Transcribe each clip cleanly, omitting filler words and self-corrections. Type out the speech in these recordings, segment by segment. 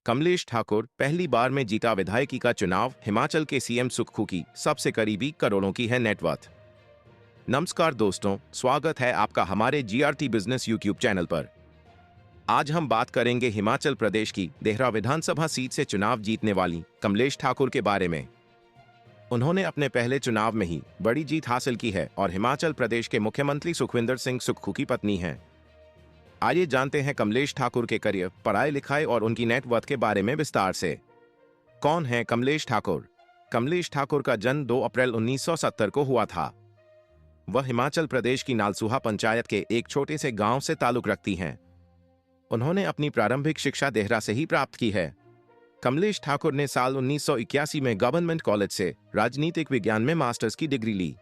कमलेश ठाकुर पहली बार में जीता विधायकी का चुनाव। हिमाचल के सीएम सुक्खू की सबसे करीबी, करोड़ों की है नेटवर्थ। नमस्कार दोस्तों, स्वागत है आपका हमारे जीआरटी बिजनेस यूट्यूब चैनल पर। आज हम बात करेंगे हिमाचल प्रदेश की देहरा विधानसभा सीट से चुनाव जीतने वाली कमलेश ठाकुर के बारे में। उन्होंने अपने पहले चुनाव में ही बड़ी जीत हासिल की है और हिमाचल प्रदेश के मुख्यमंत्री सुखविंदर सिंह सुक्खू की पत्नी हैं। आइए जानते हैं कमलेश ठाकुर के करियर, पढ़ाई लिखाई और उनकी नेटवर्थ के बारे में विस्तार से। कौन है कमलेश ठाकुर? कमलेश ठाकुर का जन्म 2 अप्रैल 1970 को हुआ था। वह हिमाचल प्रदेश की नालसूहा पंचायत के एक छोटे से गांव से ताल्लुक रखती हैं। उन्होंने अपनी प्रारंभिक शिक्षा देहरा से ही प्राप्त की है। कमलेश ठाकुर ने साल 1981 में गवर्नमेंट कॉलेज से राजनीतिक विज्ञान में मास्टर्स की डिग्री ली।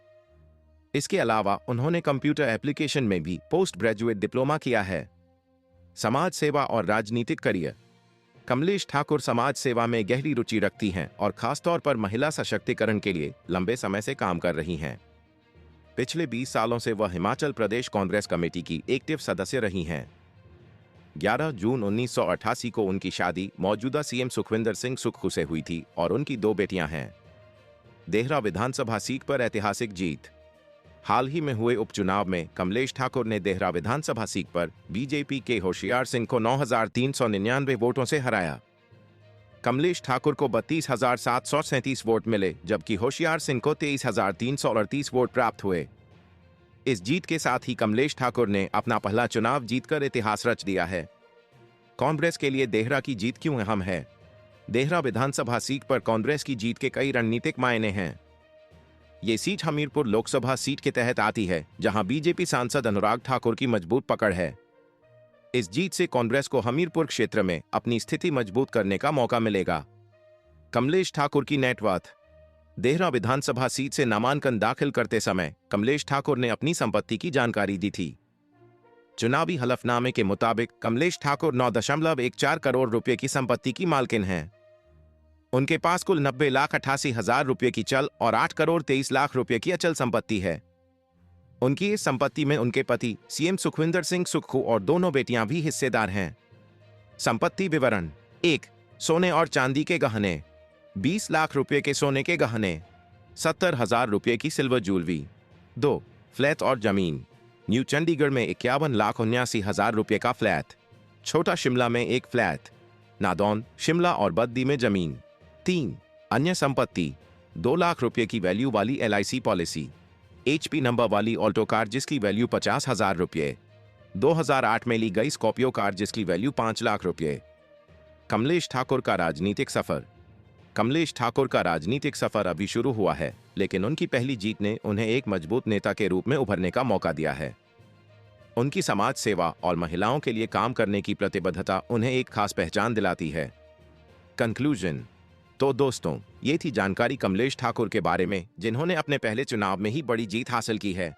इसके अलावा उन्होंने कंप्यूटर एप्लीकेशन में भी पोस्ट ग्रेजुएट डिप्लोमा किया है। समाज सेवा और राजनीतिक करियर। कमलेश ठाकुर समाज सेवा में गहरी रुचि रखती हैं और खासतौर पर महिला सशक्तिकरण के लिए लंबे समय से काम कर रही हैं। पिछले 20 सालों से वह हिमाचल प्रदेश कांग्रेस कमेटी की एक्टिव सदस्य रही हैं। 11 जून 1988 को उनकी शादी मौजूदा सीएम सुखविंदर सिंह सुक्खू से हुई थी और उनकी 2 बेटियां हैं। देहरा विधानसभा सीट पर ऐतिहासिक जीत। हाल ही में हुए उपचुनाव में कमलेश ठाकुर ने देहरा विधानसभा सीट पर बीजेपी के होशियार सिंह को 9,399 वोटों से हराया। कमलेश ठाकुर को 32,737 वोट मिले, जबकि होशियार सिंह को 23,338 वोट प्राप्त हुए। इस जीत के साथ ही कमलेश ठाकुर ने अपना पहला चुनाव जीतकर इतिहास रच दिया है। कांग्रेस के लिए देहरा की जीत क्यों अहम है? देहरा विधानसभा सीट पर कांग्रेस की जीत के कई रणनीतिक मायने हैं। ये सीट हमीरपुर लोकसभा सीट के तहत आती है, जहां बीजेपी सांसद अनुराग ठाकुर की मजबूत पकड़ है। इस जीत से कांग्रेस को हमीरपुर क्षेत्र में अपनी स्थिति मजबूत करने का मौका मिलेगा। कमलेश ठाकुर की नेटवर्थ। देहरा विधानसभा सीट से नामांकन दाखिल करते समय कमलेश ठाकुर ने अपनी संपत्ति की जानकारी दी थी। चुनावी हलफनामे के मुताबिक कमलेश ठाकुर 9.14 करोड़ रुपए की संपत्ति की मालकिन हैं। उनके पास कुल 90,88,000 रुपये की चल और 8 करोड़ 23 लाख रुपये की अचल संपत्ति है। उनकी इस संपत्ति में उनके पति सीएम सुखविंदर सिंह सुक्खू और दोनों बेटियां भी हिस्सेदार हैं। संपत्ति विवरण। 1. सोने और चांदी के गहने, 20 लाख रुपये के सोने के गहने, 70,000 रुपये की सिल्वर ज्वेलरी। 2. फ्लैट और जमीन। न्यू चंडीगढ़ में 51,79,000 रुपये का फ्लैट, छोटा शिमला में एक फ्लैट, नादौन, शिमला और बद्दी में जमीन। 3. अन्य संपत्ति, 2 लाख रुपये की वैल्यू वाली LIC पॉलिसी, HP नंबर वाली ऑल्टो कार जिसकी वैल्यू 50,000 रुपये, 2008 में ली गई स्कॉर्पियो कार जिसकी वैल्यू 5 लाख रुपये। कमलेश ठाकुर का राजनीतिक सफर। कमलेश ठाकुर का राजनीतिक सफर अभी शुरू हुआ है, लेकिन उनकी पहली जीत ने उन्हें एक मजबूत नेता के रूप में उभरने का मौका दिया है। उनकी समाज सेवा और महिलाओं के लिए काम करने की प्रतिबद्धता उन्हें एक खास पहचान दिलाती है। कंक्लूजन। तो दोस्तों, ये थी जानकारी कमलेश ठाकुर के बारे में, जिन्होंने अपने पहले चुनाव में ही बड़ी जीत हासिल की है।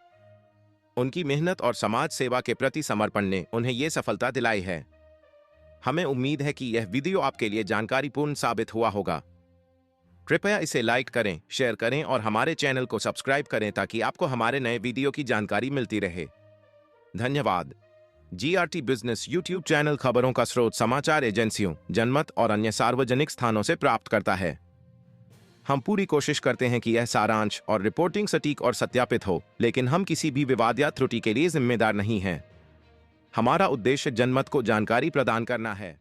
उनकी मेहनत और समाज सेवा के प्रति समर्पण ने उन्हें ये सफलता दिलाई है। हमें उम्मीद है कि यह वीडियो आपके लिए जानकारीपूर्ण साबित हुआ होगा। कृपया इसे लाइक करें, शेयर करें और हमारे चैनल को सब्सक्राइब करें ताकि आपको हमारे नए वीडियो की जानकारी मिलती रहे। धन्यवाद। जीआरटी बिजनेस यूट्यूब चैनल खबरों का स्रोत समाचार एजेंसियों, जनमत और अन्य सार्वजनिक स्थानों से प्राप्त करता है। हम पूरी कोशिश करते हैं कि यह सारांश और रिपोर्टिंग सटीक और सत्यापित हो, लेकिन हम किसी भी विवाद या त्रुटि के लिए जिम्मेदार नहीं हैं। हमारा उद्देश्य जनमत को जानकारी प्रदान करना है।